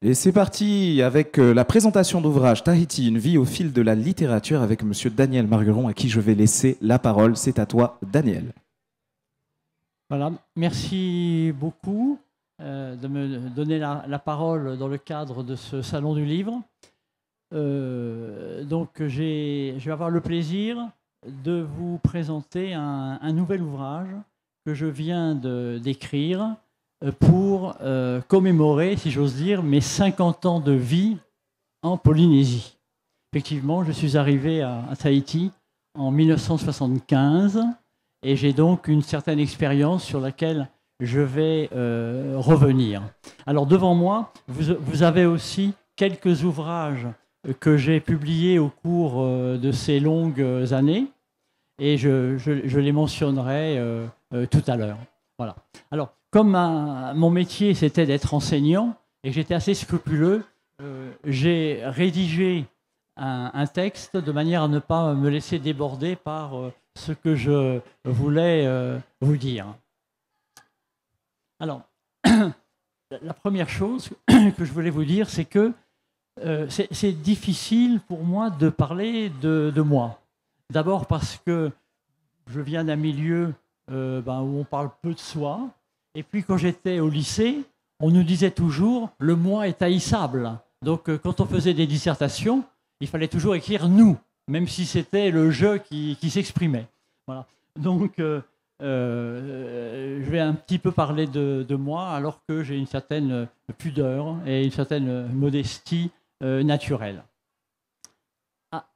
Et c'est parti avec la présentation d'ouvrage Tahiti, une vie au fil de la littérature avec Monsieur Daniel Margueron, à qui je vais laisser la parole. C'est à toi, Daniel. Voilà, merci beaucoup de me donner la parole dans le cadre de ce salon du livre. Donc, je vais avoir le plaisir de vous présenter un nouvel ouvrage que je viens d'écrire pour commémorer, si j'ose dire, mes 50 ans de vie en Polynésie. Effectivement, je suis arrivé à Tahiti en 1975 et j'ai donc une certaine expérience sur laquelle je vais revenir. Alors devant moi, vous avez aussi quelques ouvrages que j'ai publiés au cours de ces longues années et je les mentionnerai tout à l'heure. Voilà. Alors, comme mon métier c'était d'être enseignant et j'étais assez scrupuleux, j'ai rédigé un texte de manière à ne pas me laisser déborder par ce que je voulais vous dire. Alors, la première chose que je voulais vous dire, c'est que c'est difficile pour moi de parler de moi. D'abord parce que je viens d'un milieu où on parle peu de soi. Et puis quand j'étais au lycée, on nous disait toujours « le moi est haïssable ». Donc quand on faisait des dissertations, il fallait toujours écrire « nous », même si c'était le je qui s'exprimait. Voilà. Donc je vais un petit peu parler de moi alors que j'ai une certaine pudeur et une certaine modestie naturelle.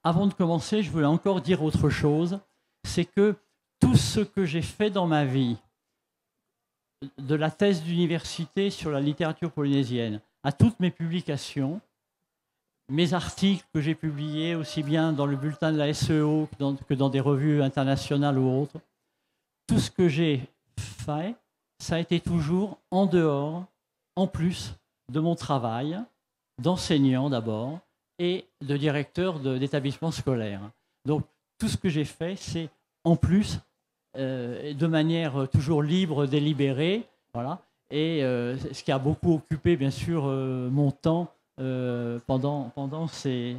Avant de commencer, je voulais encore dire autre chose, c'est que tout ce que j'ai fait dans ma vie, de la thèse d'université sur la littérature polynésienne à toutes mes publications, mes articles que j'ai publiés aussi bien dans le bulletin de la SEO que dans des revues internationales ou autres, tout ce que j'ai fait, ça a été toujours en dehors, en plus de mon travail d'enseignant d'abord et de directeur d'établissement scolaire. Donc tout ce que j'ai fait, c'est en plus, de manière toujours libre, délibérée, voilà, et ce qui a beaucoup occupé bien sûr mon temps pendant ces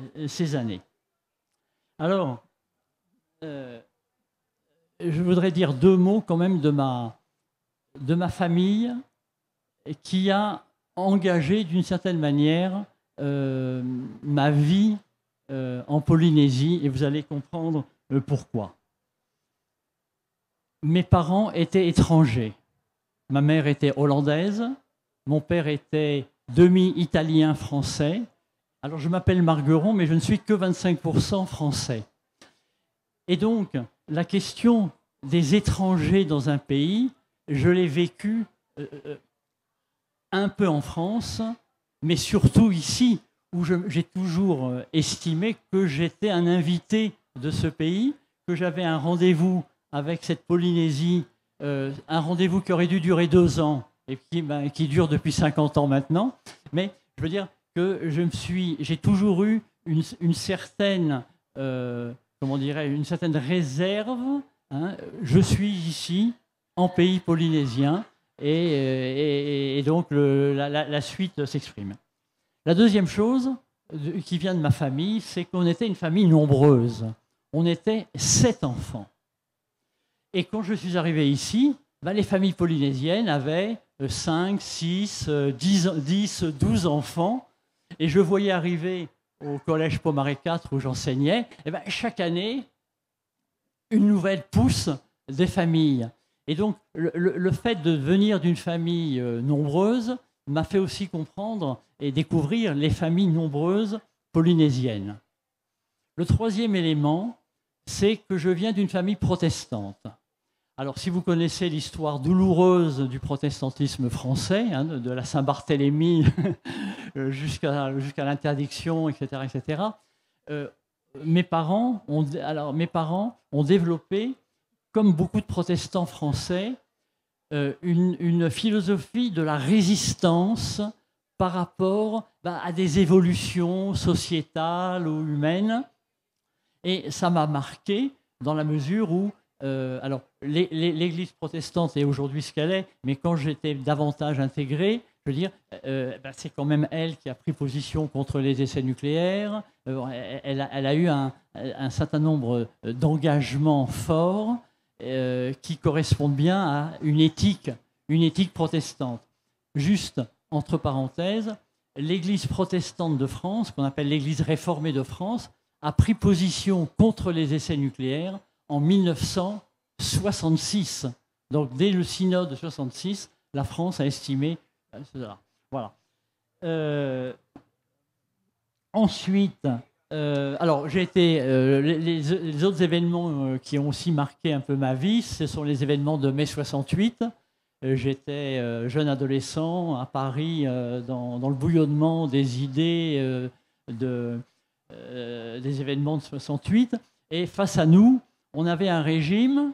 années. Alors, je voudrais dire deux mots quand même de ma famille qui a engagé d'une certaine manière ma vie en Polynésie, et vous allez comprendre pourquoi. Mes parents étaient étrangers. Ma mère était hollandaise, mon père était demi-italien français. Alors je m'appelle Margueron, mais je ne suis que 25% français. Et donc, la question des étrangers dans un pays, je l'ai vécue un peu en France, mais surtout ici, où j'ai toujours estimé que j'étais un invité de ce pays, que j'avais un rendez-vous avec cette Polynésie, un rendez-vous qui aurait dû durer 2 ans et qui dure depuis 50 ans maintenant. Mais je veux dire que j'ai toujours eu une certaine, une certaine réserve. Hein. Je suis ici, en pays polynésien, et donc la suite s'exprime. La deuxième chose qui vient de ma famille, c'est qu'on était une famille nombreuse. On était 7 enfants. Et quand je suis arrivé ici, les familles polynésiennes avaient 5, 6, 10, 12 enfants. Et je voyais arriver au collège Pomaré IV où j'enseignais, chaque année, une nouvelle pousse des familles. Et donc, le fait de venir d'une famille nombreuse m'a fait aussi comprendre et découvrir les familles nombreuses polynésiennes. Le troisième élément, c'est que je viens d'une famille protestante. Alors, si vous connaissez l'histoire douloureuse du protestantisme français, hein, de la Saint-Barthélemy jusqu'à l'interdiction, etc., etc., mes parents ont développé, comme beaucoup de protestants français, une philosophie de la résistance par rapport à des évolutions sociétales ou humaines. Et ça m'a marqué dans la mesure où l'Église protestante est aujourd'hui ce qu'elle est, mais quand j'étais davantage intégré, Je veux dire, c'est quand même elle qui a pris position contre les essais nucléaires. Elle a eu un certain nombre d'engagements forts qui correspondent bien à une éthique protestante. Juste, entre parenthèses, l'Église protestante de France, qu'on appelle l'Église réformée de France, a pris position contre les essais nucléaires en 1966. Donc, dès le synode de 1966, la France a estimé cela. Voilà. Ensuite, alors j'ai été les autres événements qui ont aussi marqué un peu ma vie, ce sont les événements de mai 68. J'étais jeune adolescent à Paris dans le bouillonnement des idées des événements de 68. Et face à nous, on avait un régime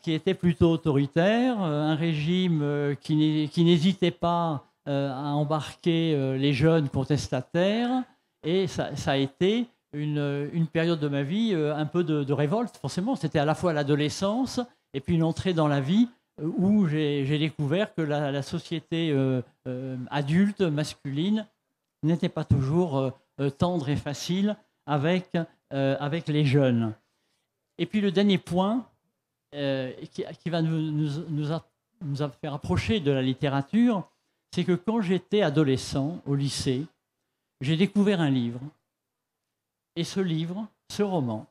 qui était plutôt autoritaire, un régime qui n'hésitait pas à embarquer les jeunes contestataires. Et ça a été une période de ma vie un peu de révolte, forcément. C'était à la fois l'adolescence et puis une entrée dans la vie où j'ai découvert que la société adulte, masculine, n'était pas toujours tendre et facile avec les jeunes. Et puis le dernier point, qui va nous faire approcher de la littérature, c'est que quand j'étais adolescent au lycée, j'ai découvert un livre. Et ce livre, ce roman,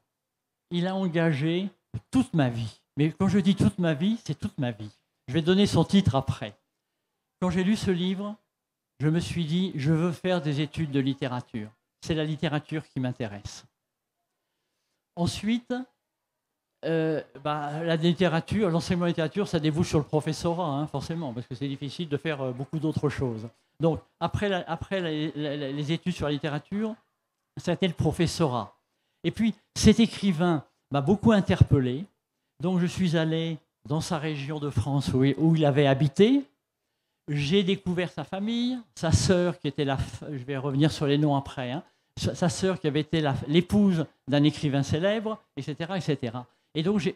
il a engagé toute ma vie. Mais quand je dis toute ma vie, c'est toute ma vie. Je vais donner son titre après. Quand j'ai lu ce livre, je me suis dit, je veux faire des études de littérature. C'est la littérature qui m'intéresse. Ensuite, la littérature, l'enseignement de littérature, ça débouche sur le professorat, forcément, parce que c'est difficile de faire beaucoup d'autres choses. Donc, après les études sur la littérature, ça a été le professorat. Et puis, cet écrivain m'a beaucoup interpellé. Donc, je suis allé dans sa région de France où il avait habité. J'ai découvert sa famille, sa sœur qui était je vais revenir sur les noms après, sa sœur qui avait été l'épouse d'un écrivain célèbre, etc., etc. Et donc,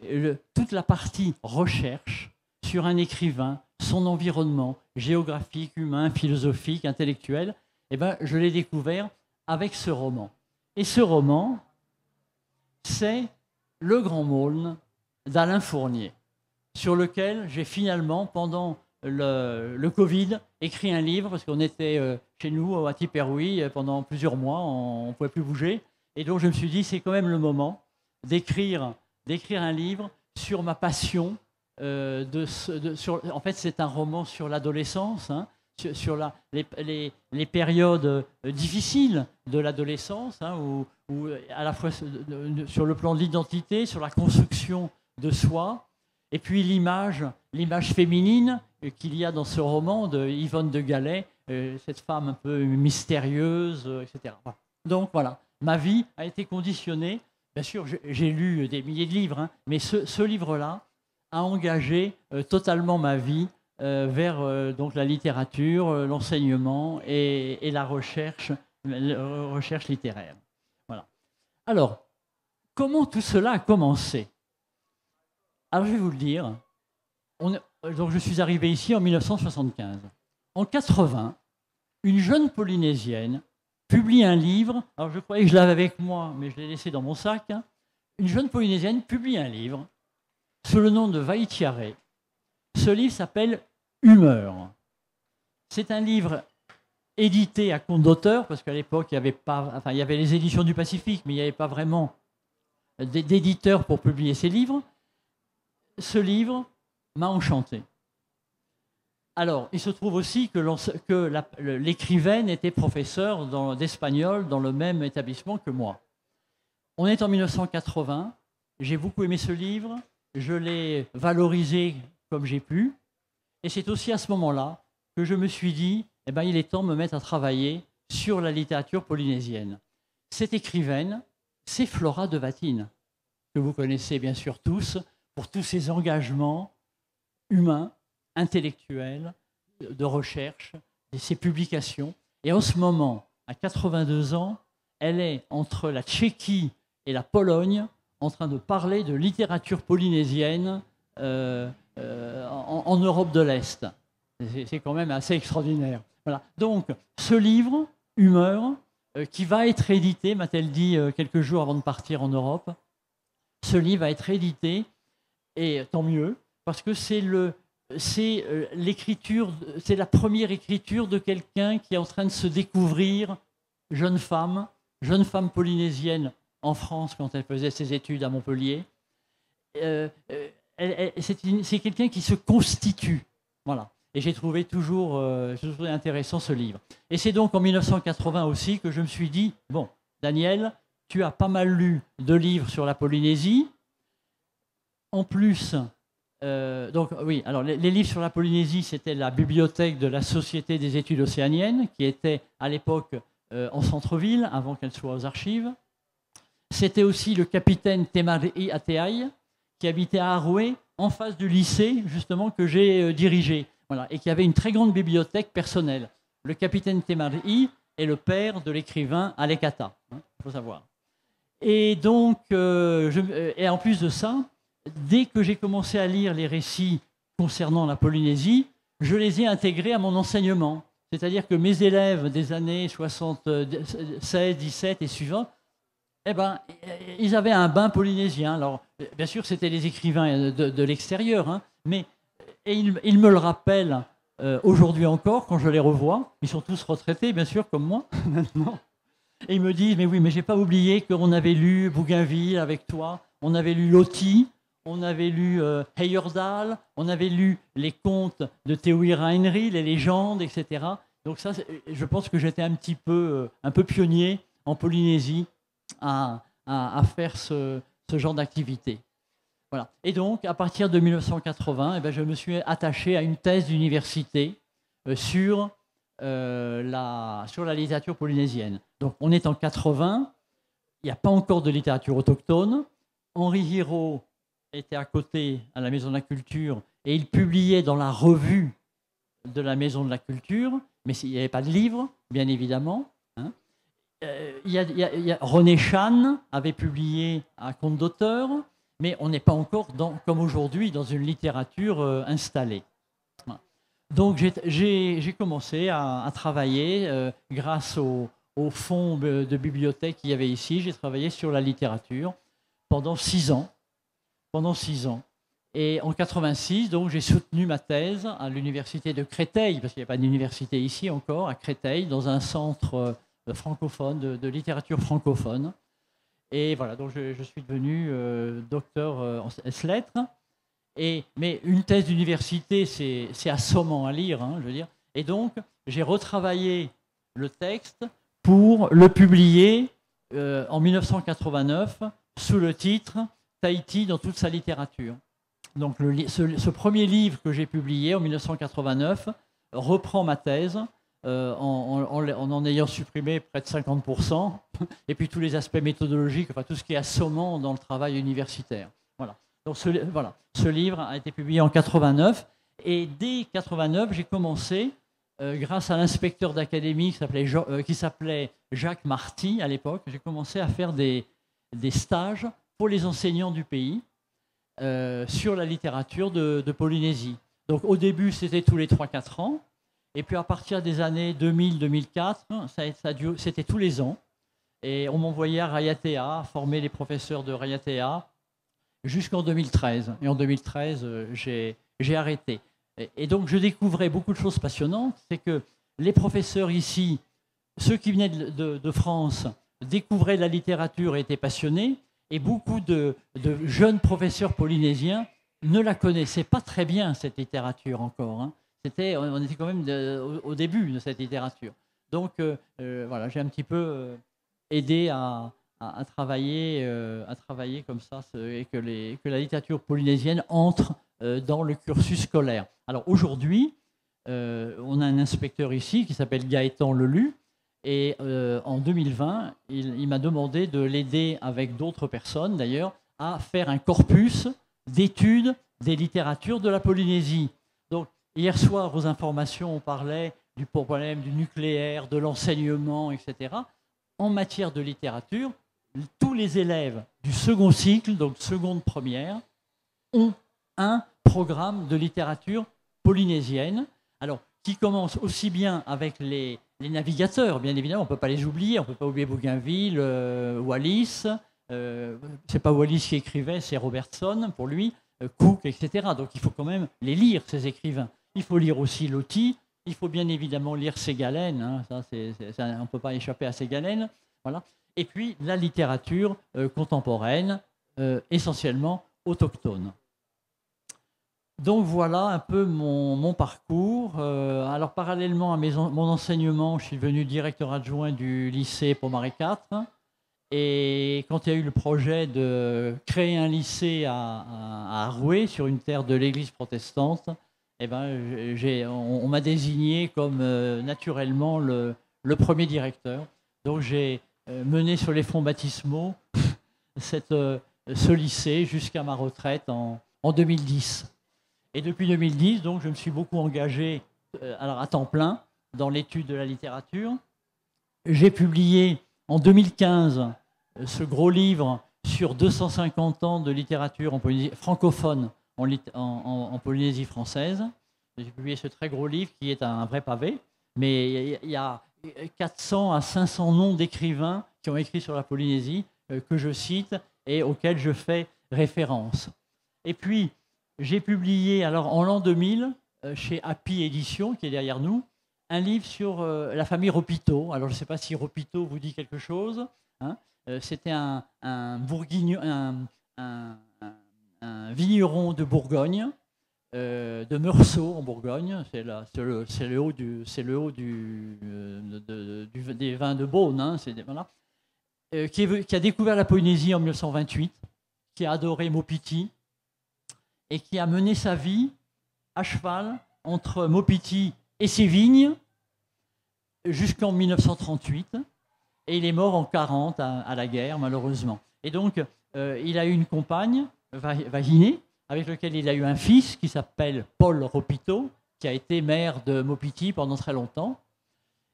toute la partie recherche sur un écrivain, son environnement géographique, humain, philosophique, intellectuel, je l'ai découvert avec ce roman. Et ce roman, c'est Le Grand Maulne d'Alain Fournier, sur lequel j'ai finalement, pendant le Covid, écrit un livre, parce qu'on était chez nous à Tiperouy pendant plusieurs mois, on ne pouvait plus bouger. Et donc je me suis dit, c'est quand même le moment d'écrire un livre sur ma passion. En fait, c'est un roman sur l'adolescence, sur les périodes difficiles de l'adolescence, où à la fois sur le plan de l'identité, sur la construction de soi, et puis l'image féminine qu'il y a dans ce roman de Yvonne de Galais, cette femme un peu mystérieuse, etc. Donc voilà, ma vie a été conditionnée. Bien sûr, j'ai lu des milliers de livres, mais ce livre-là a engagé totalement ma vie vers donc la littérature, l'enseignement et la recherche littéraire. Voilà. Alors, comment tout cela a commencé? Alors, je vais vous le dire. Donc, je suis arrivé ici en 1975. En 80, une jeune Polynésienne publie un livre. Alors, je croyais que je l'avais avec moi, mais je l'ai laissé dans mon sac. Une jeune Polynésienne publie un livre sous le nom de Vaïtiare. Ce livre s'appelle Humeur. C'est un livre édité à compte d'auteur, parce qu'à l'époque, il y avait les éditions du Pacifique, mais il n'y avait pas vraiment d'éditeurs pour publier ces livres. Ce livre m'a enchanté. Alors, il se trouve aussi que l'écrivaine était professeure d'espagnol dans le même établissement que moi. On est en 1980, j'ai beaucoup aimé ce livre, je l'ai valorisé comme j'ai pu, et c'est aussi à ce moment-là que je me suis dit, il est temps de me mettre à travailler sur la littérature polynésienne. Cette écrivaine, c'est Flora de Vatine, que vous connaissez bien sûr tous, pour tous ses engagements humains, intellectuels, de recherche, et ses publications. Et en ce moment, à 82 ans, elle est entre la Tchéquie et la Pologne en train de parler de littérature polynésienne en Europe de l'Est. C'est quand même assez extraordinaire. Voilà. Donc, ce livre, Humeur, qui va être édité, m'a-t-elle dit quelques jours avant de partir en Europe, ce livre va être édité, et tant mieux, parce que c'est l'écriture, c'est la première écriture de quelqu'un qui est en train de se découvrir jeune femme polynésienne en France quand elle faisait ses études à Montpellier. C'est quelqu'un qui se constitue. Voilà. Et j'ai trouvé toujours intéressant ce livre. Et c'est donc en 1980 aussi que je me suis dit, bon, Daniel, tu as pas mal lu de livres sur la Polynésie. En plus, donc oui, alors les livres sur la Polynésie, c'était la bibliothèque de la Société des études océaniennes, qui était à l'époque en centre-ville, avant qu'elle soit aux archives. C'était aussi le capitaine Temari Ateai, qui habitait à Arouet, en face du lycée, justement, que j'ai dirigé. Voilà, et qui avait une très grande bibliothèque personnelle. Le capitaine Temari est le père de l'écrivain Alekata, il faut savoir. Et donc, et en plus de ça, dès que j'ai commencé à lire les récits concernant la Polynésie, je les ai intégrés à mon enseignement. C'est-à-dire que mes élèves des années 76, 17 et suivants, eh ben, ils avaient un bain polynésien. Alors, bien sûr, c'était les écrivains de l'extérieur, hein, mais ils me le rappellent aujourd'hui encore, quand je les revois. Ils sont tous retraités, bien sûr, comme moi, maintenant. Et ils me disent, mais oui, mais j'ai pas oublié qu'on avait lu Bougainville avec toi, on avait lu Loti, on avait lu Heyerdahl, on avait lu les contes de Théoïra Henry, les légendes, etc. Donc ça, je pense que j'étais un peu pionnier en Polynésie à faire ce genre d'activité. Voilà. Et donc, à partir de 1980, eh bien, je me suis attaché à une thèse d'université sur la littérature polynésienne. Donc, on est en 80, il n'y a pas encore de littérature autochtone. Henri Hirault était à côté à la Maison de la Culture et il publiait dans la revue de la Maison de la Culture, mais il n'y avait pas de livre, bien évidemment. Hein. René Chan avait publié un conte d'auteur, mais on n'est pas encore, comme aujourd'hui, dans une littérature installée. Voilà. Donc j'ai commencé à travailler grâce au fonds de bibliothèque qu'il y avait ici. J'ai travaillé sur la littérature pendant 6 ans. Et en 86, donc, j'ai soutenu ma thèse à l'université de Créteil, parce qu'il n'y a pas d'université ici encore, à Créteil, dans un centre francophone, de littérature francophone. Et voilà, donc je suis devenu docteur en lettres. Mais une thèse d'université, c'est assommant à lire, hein, je veux dire. Et donc, j'ai retravaillé le texte pour le publier en 1989 sous le titre « Tahiti dans toute sa littérature ». Donc, ce premier livre que j'ai publié en 1989 reprend ma thèse en ayant supprimé près de 50%, et puis tous les aspects méthodologiques, enfin tout ce qui est assommant dans le travail universitaire. Voilà. Donc ce livre a été publié en 89, et dès 89, j'ai commencé, grâce à l'inspecteur d'académie qui s'appelait Jacques Marty à l'époque, j'ai commencé à faire des stages pour les enseignants du pays sur la littérature de Polynésie. Donc au début, c'était tous les 3-4 ans. Et puis à partir des années 2000-2004, c'était tous les ans. Et on m'envoyait à Raiatea, former les professeurs de Raiatea, jusqu'en 2013. Et en 2013, j'ai arrêté. Et donc je découvrais beaucoup de choses passionnantes. C'est que les professeurs ici, ceux qui venaient de France, découvraient la littérature et étaient passionnés. Et beaucoup de jeunes professeurs polynésiens ne la connaissaient pas très bien, cette littérature encore, hein. On était quand même au début de cette littérature. Donc voilà, j'ai un petit peu aidé à travailler comme ça, et que la littérature polynésienne entre dans le cursus scolaire. Alors aujourd'hui, on a un inspecteur ici qui s'appelle Gaëtan Lelu, et en 2020, il m'a demandé de l'aider avec d'autres personnes d'ailleurs à faire un corpus d'études des littératures de la Polynésie. Donc hier soir, aux informations, on parlait du problème du nucléaire, de l'enseignement, etc. En matière de littérature, tous les élèves du second cycle, donc seconde première, ont un programme de littérature polynésienne Alors, qui commence aussi bien avec les navigateurs, bien évidemment, on ne peut pas les oublier, on ne peut pas oublier Bougainville, Wallis, c'est pas Wallis qui écrivait, c'est Robertson pour lui, Cook, etc. Donc il faut quand même les lire, ces écrivains. Il faut lire aussi Loti, il faut bien évidemment lire Ségalen, hein, on ne peut pas échapper à Ségalen, voilà. Et puis la littérature contemporaine, essentiellement autochtone. Donc voilà un peu mon parcours. Alors parallèlement à mon enseignement, je suis devenu directeur adjoint du lycée Pomaré IV. Et quand il y a eu le projet de créer un lycée à Arouet, sur une terre de l'église protestante, eh ben, on m'a désigné comme naturellement le premier directeur. Donc j'ai mené sur les fonds baptismaux ce lycée jusqu'à ma retraite en 2010. Et depuis 2010, donc, je me suis beaucoup engagé à temps plein dans l'étude de la littérature. J'ai publié en 2015 ce gros livre sur 250 ans de littérature francophone en Polynésie française. J'ai publié ce très gros livre qui est un vrai pavé, mais il y a 400 à 500 noms d'écrivains qui ont écrit sur la Polynésie que je cite et auxquels je fais référence. Et puis, j'ai publié alors, en l'an 2000, chez Happy Édition, qui est derrière nous, un livre sur la famille Ropito. Alors, je ne sais pas si Ropito vous dit quelque chose. Hein. C'était un vigneron de Bourgogne, de Meursault en Bourgogne. C'est le haut des vins de Beaune. Hein, voilà. Qui a découvert la Polynésie en 1928, qui a adoré Mopiti, et qui a mené sa vie à cheval entre Mopiti et ses vignes jusqu'en 1938. Et il est mort en 1940 à la guerre, malheureusement. Et donc, il a eu une compagne, Vahiné, avec laquelle il a eu un fils qui s'appelle Paul Ropito, qui a été maire de Mopiti pendant très longtemps.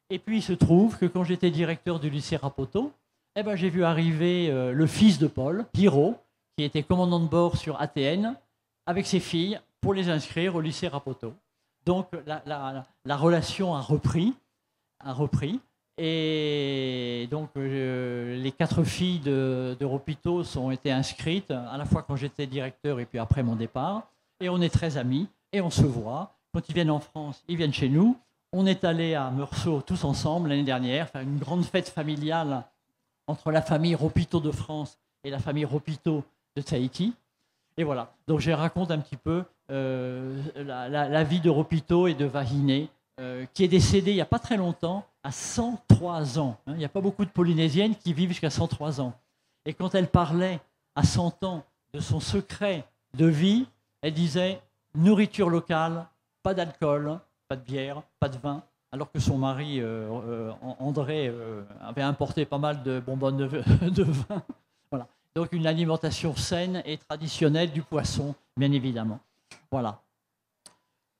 Et puis, il se trouve que quand j'étais directeur du lycée Rapoto, eh ben, j'ai vu arriver le fils de Paul, Hiro, qui était commandant de bord sur ATN, avec ses filles pour les inscrire au lycée Rapoto. Donc la relation a repris. Et donc les 4 filles de Ropito ont été inscrites, à la fois quand j'étais directeur et puis après mon départ. Et on est très amis et on se voit. Quand ils viennent en France, ils viennent chez nous. On est allés à Meursault tous ensemble l'année dernière, faire une grande fête familiale entre la famille Ropito de France et la famille Ropito de Tahiti. Et voilà, donc je raconte un petit peu la vie de Ropito et de Vahiné, qui est décédée il n'y a pas très longtemps, à 103 ans. Il n'y a pas beaucoup de Polynésiennes qui vivent jusqu'à 103 ans. Et quand elle parlait à 100 ans de son secret de vie, elle disait « nourriture locale, pas d'alcool, pas de bière, pas de vin », alors que son mari, André, avait importé pas mal de bonbonnes de vin. Voilà. Donc une alimentation saine et traditionnelle du poisson, bien évidemment. Voilà.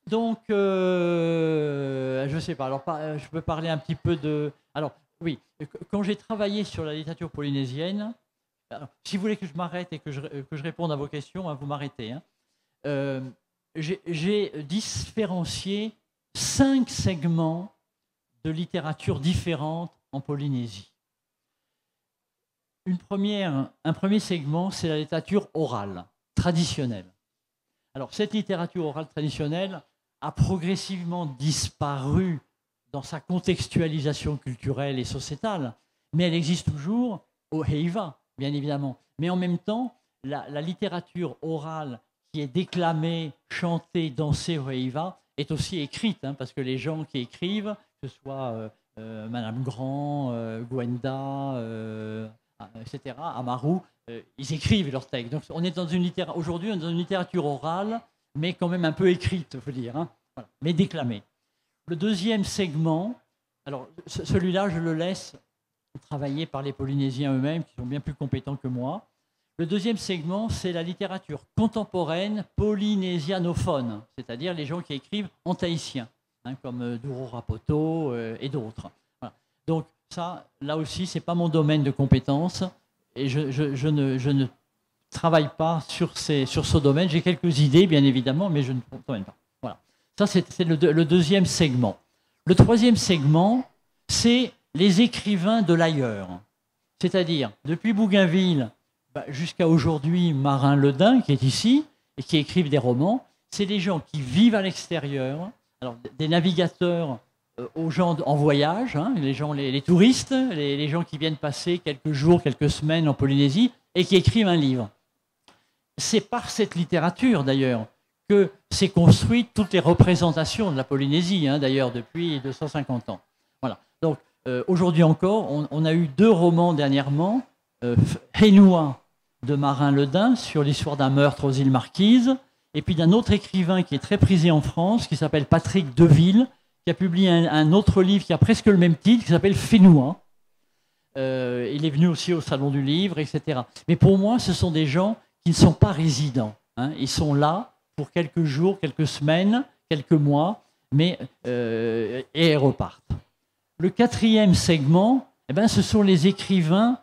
Donc, je ne sais pas, alors je peux parler un petit peu de... Alors, oui, quand j'ai travaillé sur la littérature polynésienne, alors, si vous voulez que je m'arrête et que je réponde à vos questions, hein, vous m'arrêtez. Hein. J'ai différencié 5 segments de littérature différentes en Polynésie. Un premier segment, c'est la littérature orale, traditionnelle. Alors, cette littérature orale traditionnelle a progressivement disparu dans sa contextualisation culturelle et sociétale, mais elle existe toujours au Heiva, bien évidemment. Mais en même temps, la littérature orale qui est déclamée, chantée, dansée au Heiva est aussi écrite, hein, parce que les gens qui écrivent, que ce soit Madame Grand, Gwenda, etc., Amaru, ils écrivent leurs textes. Donc on est dans aujourd'hui, on est dans une littérature orale, mais quand même un peu écrite, il faut dire, hein, voilà, mais déclamée. Le deuxième segment, alors celui-là, je le laisse travailler par les Polynésiens eux-mêmes, qui sont bien plus compétents que moi. Le deuxième segment, c'est la littérature contemporaine polynésianophone, c'est-à-dire les gens qui écrivent en tahitien, hein, comme Duro Rapoto et d'autres. Voilà. Donc ça, là aussi, ce n'est pas mon domaine de compétence, et je ne travaille pas sur ce domaine. J'ai quelques idées, bien évidemment, mais je ne domaine pas. Voilà. Ça, c'est le deuxième segment. Le troisième segment, c'est les écrivains de l'ailleurs. C'est-à-dire, depuis Bougainville jusqu'à aujourd'hui, Marin-Ledain, qui est ici, et qui écrivent des romans, c'est des gens qui vivent à l'extérieur, alors des navigateurs aux gens en voyage, hein, les touristes, les gens qui viennent passer quelques jours, quelques semaines en Polynésie, et qui écrivent un livre. C'est par cette littérature, d'ailleurs, que s'est construite toutes les représentations de la Polynésie, hein, d'ailleurs, depuis 250 ans. Voilà. Donc, aujourd'hui encore, on a eu 2 romans dernièrement, Henua de Marin-Ledain sur l'histoire d'un meurtre aux îles Marquises, et puis d'un autre écrivain qui est très prisé en France, qui s'appelle Patrick Deville, qui a publié un autre livre qui a presque le même titre, qui s'appelle Henua. Il est venu aussi au Salon du Livre, etc. Mais pour moi, ce sont des gens qui ne sont pas résidents. Hein. Ils sont là pour quelques jours, quelques semaines, quelques mois, mais, et ils repartent. Le 4e segment, eh ben, ce sont les écrivains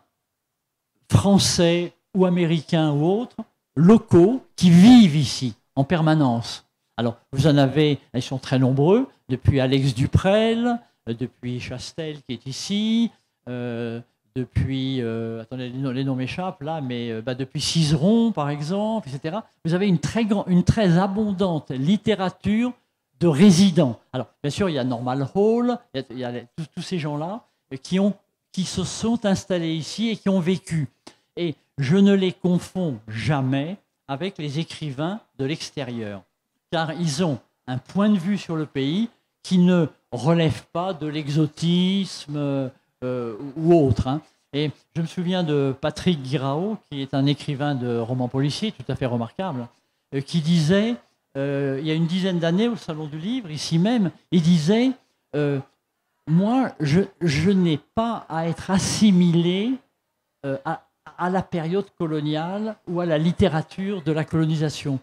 français ou américains ou autres, locaux, qui vivent ici en permanence. Alors, vous en avez, ils sont très nombreux, depuis Alex Duprel, depuis Chastel qui est ici, depuis, attendez, les noms m'échappent là, mais depuis Cizeron par exemple, etc. Vous avez une très abondante littérature de résidents. Alors, bien sûr, il y a Normal Hall, il y a tous ces gens-là qui se sont installés ici et qui ont vécu. Et je ne les confonds jamais avec les écrivains de l'extérieur, car ils ont un point de vue sur le pays qui ne relève pas de l'exotisme ou autre. Hein. Et je me souviens de Patrick Guirao, qui est un écrivain de romans policiers tout à fait remarquable, qui disait, il y a une dizaine d'années au Salon du Livre, ici même, il disait moi, je n'ai pas à être assimilé à la période coloniale ou à la littérature de la colonisation.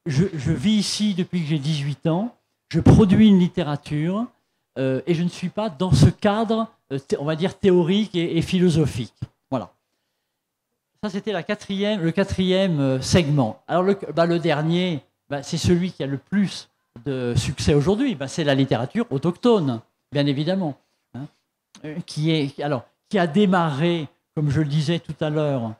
Je vis ici depuis que j'ai 18 ans, je produis une littérature et je ne suis pas dans ce cadre, on va dire, théorique et philosophique. Voilà. Ça, c'était le 4e segment. Alors, le dernier, c'est celui qui a le plus de succès aujourd'hui. C'est la littérature autochtone, bien évidemment, hein, qui a démarré, comme je le disais tout à l'heure,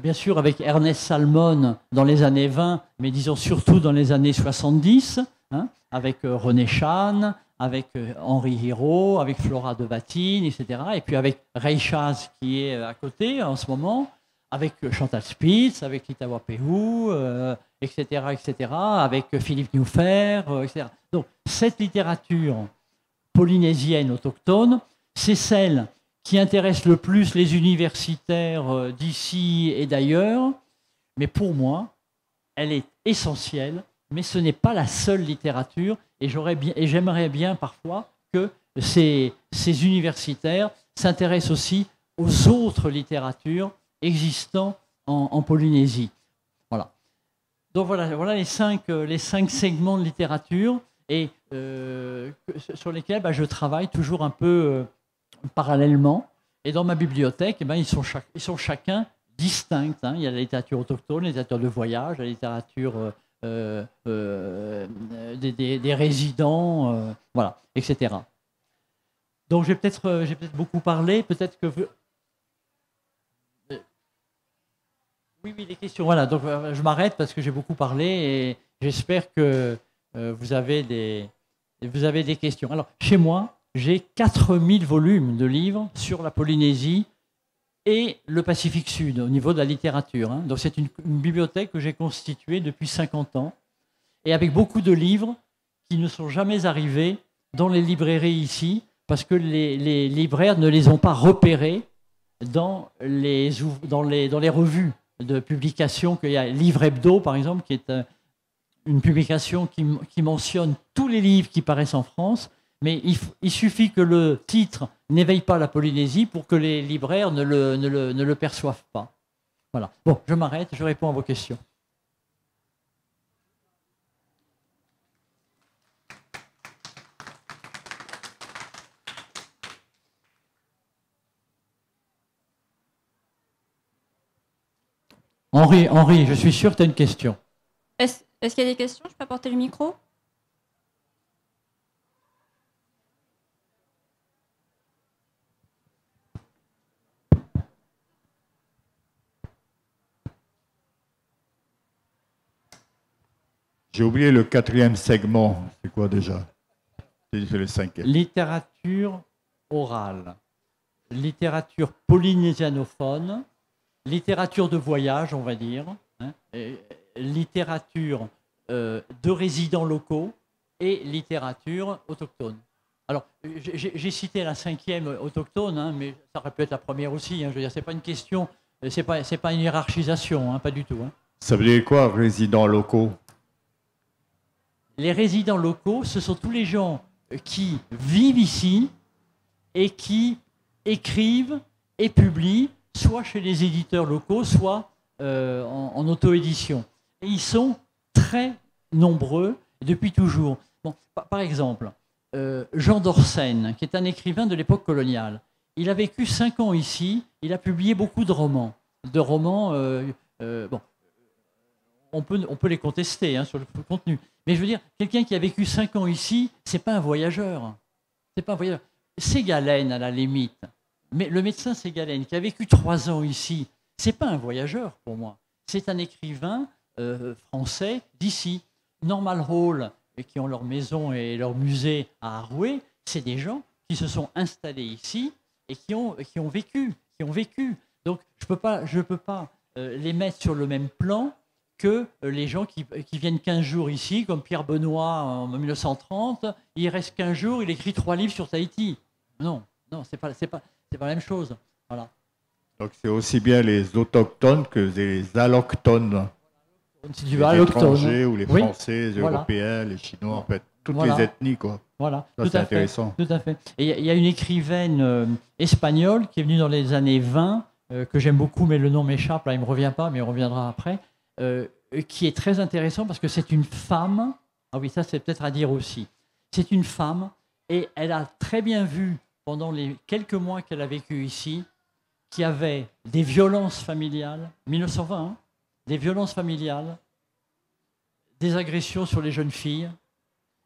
bien sûr avec Ernest Salmon dans les années 20, mais disons surtout dans les années 70, hein, avec René Chan, avec Henri Hirault, avec Flora de Vatine, etc. Et puis avec Ray Chaz qui est à côté en ce moment, avec Chantal Spitz, avec Lita Wapéhou, etc., etc., avec Philippe Newfer, etc. Donc cette littérature polynésienne autochtone, c'est celle qui intéresse le plus les universitaires d'ici et d'ailleurs, mais pour moi, elle est essentielle, mais ce n'est pas la seule littérature, et j'aimerais bien parfois que ces universitaires s'intéressent aussi aux autres littératures existant en Polynésie. Voilà. Donc voilà les cinq segments de littérature et sur lesquels je travaille toujours un peu parallèlement. Et dans ma bibliothèque, ils sont chacun distincts. Hein. Il y a la littérature autochtone, la littérature de voyage, la littérature des résidents, voilà, etc. Donc j'ai peut-être beaucoup parlé, peut-être que vous... Oui, des questions. Voilà, donc je m'arrête parce que j'ai beaucoup parlé et j'espère que vous avez des questions. Alors, chez moi, j'ai 4000 volumes de livres sur la Polynésie et le Pacifique Sud au niveau de la littérature. Hein. Donc c'est une bibliothèque que j'ai constituée depuis 50 ans et avec beaucoup de livres qui ne sont jamais arrivés dans les librairies ici parce que les libraires ne les ont pas repérés dans les revues de publication qu'il y a. Livre Hebdo, par exemple, qui est une publication qui mentionne tous les livres qui paraissent en France, mais il suffit que le titre n'éveille pas la Polynésie pour que les libraires ne le perçoivent pas. Voilà. Bon, je m'arrête, je réponds à vos questions. Henri, je suis sûr que tu as une question. Est-ce qu'il y a des questions? Je peux apporter le micro? J'ai oublié le 4e segment. C'est quoi déjà? C'est le 5e. Littérature orale, littérature polynésianophone, littérature de voyage, on va dire, hein, littérature de résidents locaux et littérature autochtone. Alors, j'ai cité la 5e autochtone, hein, mais ça aurait pu être la première aussi. Hein, je veux dire, c'est pas une question, c'est pas une hiérarchisation, hein, pas du tout. Hein. Ça veut dire quoi, résidents locaux? Les résidents locaux, ce sont tous les gens qui vivent ici et qui écrivent et publient, soit chez les éditeurs locaux, soit en auto-édition. Et ils sont très nombreux depuis toujours. Bon, par exemple, Jean d'Orsène, qui est un écrivain de l'époque coloniale, il a vécu 5 ans ici, il a publié beaucoup de romans. Bon, on peut les contester hein, sur le contenu. Mais je veux dire, quelqu'un qui a vécu 5 ans ici, c'est pas un voyageur. C'est pas un voyageur. Ségalen, à la limite. Mais le médecin Ségalen, qui a vécu 3 ans ici, c'est pas un voyageur pour moi. C'est un écrivain français d'ici. Normal Hall, qui ont leur maison et leur musée à Arouet, c'est des gens qui se sont installés ici et qui ont vécu. Donc, je peux pas les mettre sur le même plan que les gens qui viennent 15 jours ici, comme Pierre Benoît en 1930, il reste 15 jours, il écrit 3 livres sur Tahiti. Non, c'est pas la même chose. Voilà. Donc c'est aussi bien les autochtones que les allochtones. Si tu les veux, étrangers ou les oui. Français, les Voilà. Européens, les Chinois, en fait, toutes Voilà. les ethnies, quoi. Voilà, Ça, c'est intéressant. Tout à fait. Et il y a une écrivaine espagnole qui est venue dans les années 20, que j'aime beaucoup, mais le nom m'échappe, là il ne me revient pas, mais il reviendra après, qui est très intéressant parce que c'est une femme, ah oui, ça c'est peut-être à dire aussi, c'est une femme et elle a très bien vu pendant les quelques mois qu'elle a vécu ici qu'il y avait des violences familiales, 1920, hein, des violences familiales, des agressions sur les jeunes filles,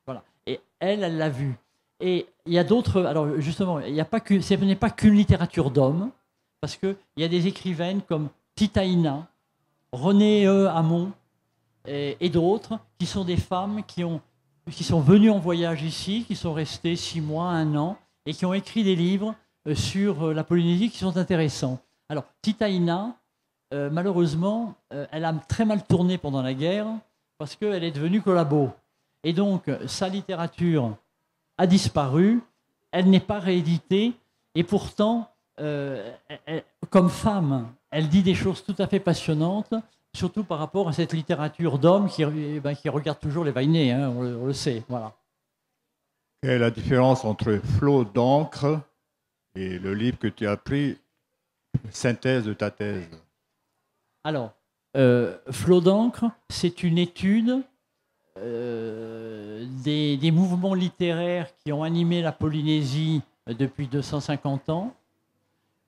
voilà. Et elle l'a vu. Et il y a d'autres. Alors justement, il y a pas que, ce n'est pas qu'une littérature d'hommes, parce qu'il y a des écrivaines comme Titaïna, Renée Hamon et d'autres qui sont des femmes qui sont venues en voyage ici, qui sont restées 6 mois, 1 an, et qui ont écrit des livres sur la Polynésie qui sont intéressants. Alors Titaïna, malheureusement, elle a très mal tourné pendant la guerre parce qu'elle est devenue collabo. Et donc, sa littérature a disparu, elle n'est pas rééditée, et pourtant, comme femme, elle dit des choses tout à fait passionnantes, surtout par rapport à cette littérature d'hommes qui regarde toujours les Vainés, hein, on le sait. Voilà. Quelle est la différence entre Flot d'encre et le livre que tu as pris, synthèse de ta thèse? Alors, Flot d'encre, c'est une étude des mouvements littéraires qui ont animé la Polynésie depuis 250 ans,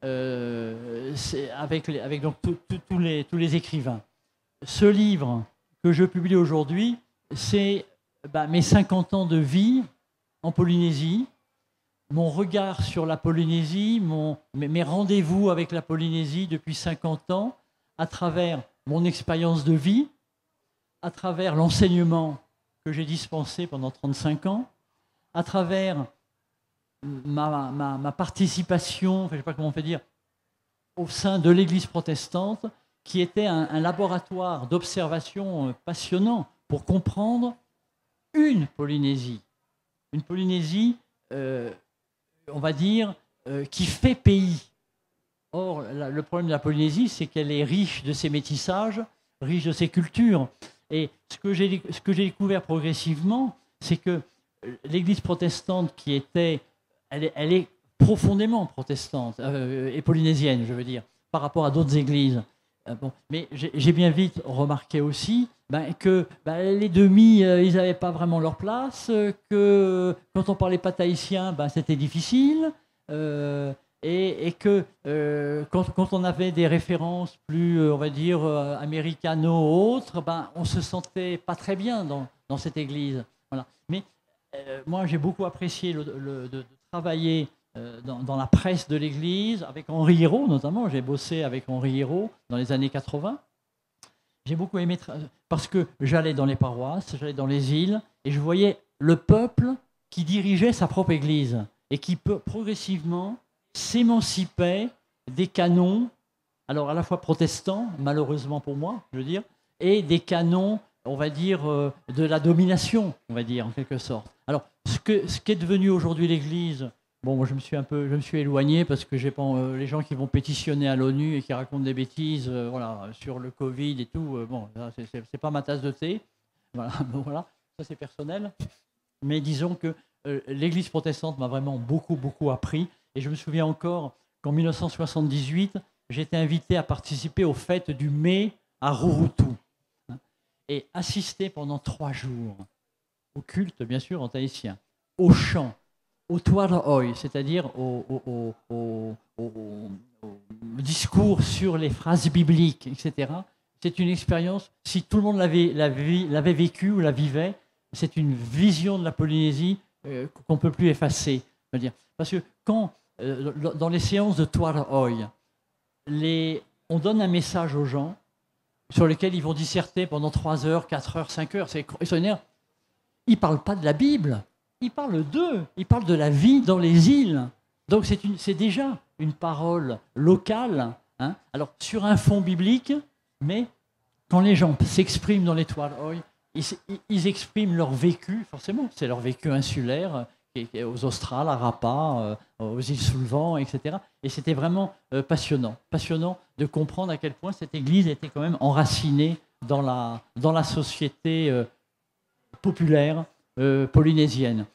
avec donc tous les écrivains. Ce livre que je publie aujourd'hui, c'est mes 50 ans de vie en Polynésie, mon regard sur la Polynésie, mes rendez-vous avec la Polynésie depuis 50 ans, à travers mon expérience de vie, à travers l'enseignement que j'ai dispensé pendant 35 ans, à travers ma participation, je ne sais pas comment on peut dire, au sein de l'Église protestante, qui était un laboratoire d'observation passionnant pour comprendre une Polynésie, on va dire, qui fait pays. Or, le problème de la Polynésie, c'est qu'elle est riche de ses métissages, riche de ses cultures. Et ce que j'ai découvert progressivement, c'est que l'Église protestante, elle est profondément protestante, et polynésienne, je veux dire, par rapport à d'autres églises. Mais j'ai bien vite remarqué aussi que les demi, ils n'avaient pas vraiment leur place, que quand on parlait pas tahitien, c'était difficile, et que quand on avait des références plus, on va dire, américano-autres, on se sentait pas très bien dans cette église. Voilà. Mais moi, j'ai beaucoup apprécié de travailler dans la presse de l'église, avec Henri Hérault notamment. J'ai bossé avec Henri Hérault dans les années 80. J'ai beaucoup aimé parce que j'allais dans les paroisses, j'allais dans les îles et je voyais le peuple qui dirigeait sa propre église et qui progressivement s'émancipait des canons, alors à la fois protestants, malheureusement pour moi, je veux dire, et des canons, on va dire, de la domination, on va dire, en quelque sorte. Alors, ce qu'est devenu aujourd'hui l'Église, bon, moi je me suis éloigné parce que j'ai pas les gens qui vont pétitionner à l'ONU et qui racontent des bêtises, voilà, sur le Covid et tout, bon, c'est pas ma tasse de thé, voilà, bon, voilà, ça c'est personnel. Mais disons que l'Église protestante m'a vraiment beaucoup appris, et je me souviens encore qu'en 1978, j'étais invité à participer aux fêtes du mai à Rouroutou et assister pendant 3 jours au culte, bien sûr, en tahitien, au chant, au Tuaraoi, c'est-à-dire au discours sur les phrases bibliques, etc. C'est une expérience, si tout le monde l'avait vécu ou la vivait, c'est une vision de la Polynésie qu'on ne peut plus effacer. Je veux dire. Parce que quand, dans les séances de Tuaraoi, on donne un message aux gens sur lequel ils vont disserter pendant 3 heures, 4 heures, 5 heures, c'est extraordinaire. Ils ne parlent pas de la Bible, ils parlent d'eux, ils parlent de la vie dans les îles. Donc c'est déjà une parole locale, hein, alors sur un fond biblique, mais quand les gens s'expriment dans les Tuaraoi, ils expriment leur vécu, forcément, c'est leur vécu insulaire, aux Australes, à Rapa, aux îles sous le vent, etc. Et c'était vraiment passionnant de comprendre à quel point cette église était quand même enracinée dans la société populaire polynésienne.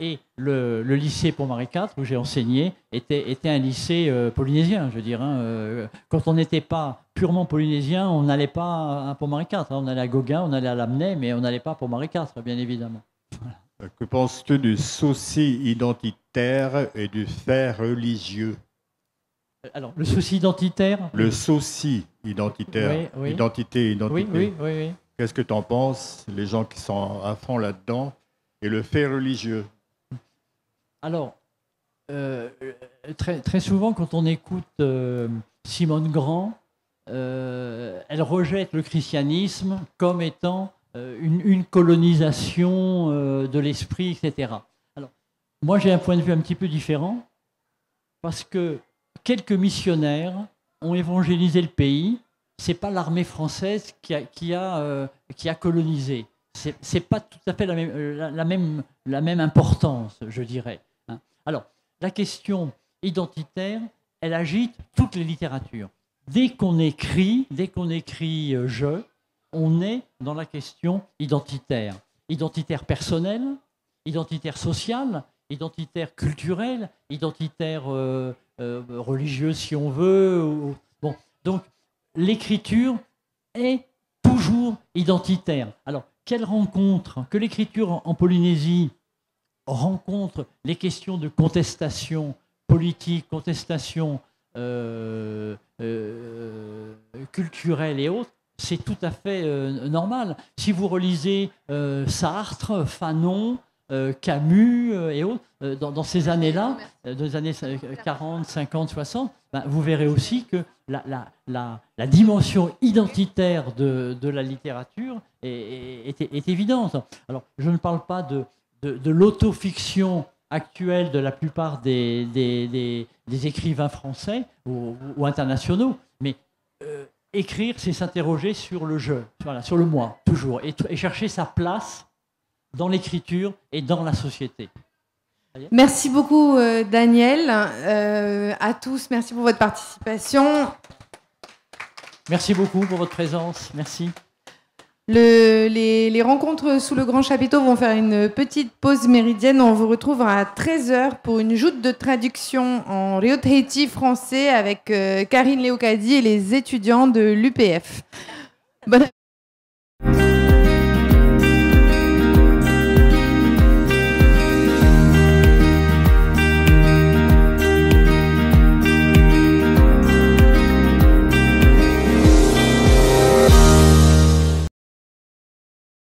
Et le lycée Pont-Marie IV, où j'ai enseigné, était un lycée polynésien, je veux dire. Hein. Quand on n'était pas purement polynésien, on n'allait pas à Pont-Marie IV. Hein. On allait à Gauguin, on allait à Lamennais, mais on n'allait pas à Pont-Marie IV, bien évidemment. Voilà. Que penses-tu du souci identitaire et du fait religieux? Alors, le souci identitaire? Le souci identitaire, oui. identité. Oui. Qu'est-ce que tu en penses, les gens qui sont à fond là-dedans, et le fait religieux? Alors, très souvent, quand on écoute Simone Grand, elle rejette le christianisme comme étant une colonisation de l'esprit, etc. Alors, moi, j'ai un point de vue un petit peu différent, parce que quelques missionnaires ont évangélisé le pays. Ce n'est pas l'armée française qui a colonisé. Ce n'est pas tout à fait la même importance, je dirais. Hein. Alors, la question identitaire, elle agite toutes les littératures. Dès qu'on écrit je, on est dans la question identitaire. Identitaire personnelle, identitaire sociale, identitaire culturelle, identitaire religieuse si on veut. Bon, donc l'écriture est toujours identitaire. Alors, quelle rencontre que l'écriture en Polynésie rencontre les questions de contestation politique, contestation culturelle et autres, c'est tout à fait normal. Si vous relisez Sartre, Fanon, Camus et autres, dans ces années-là, dans les années 40, 50, 60, ben, vous verrez aussi que la dimension identitaire de la littérature est évidente. Alors, je ne parle pas de l'autofiction actuelle de la plupart des écrivains français ou internationaux, mais écrire, c'est s'interroger sur le je, voilà, sur le moi, toujours, et chercher sa place dans l'écriture et dans la société. Merci beaucoup, Daniel. À tous, merci pour votre participation. Merci beaucoup pour votre présence. Merci. Les rencontres sous le grand chapiteau vont faire une petite pause méridienne. On vous retrouve à 13h pour une joute de traduction en Rio Tahiti français avec Karine Léocadi et les étudiants de l'UPF. Bonne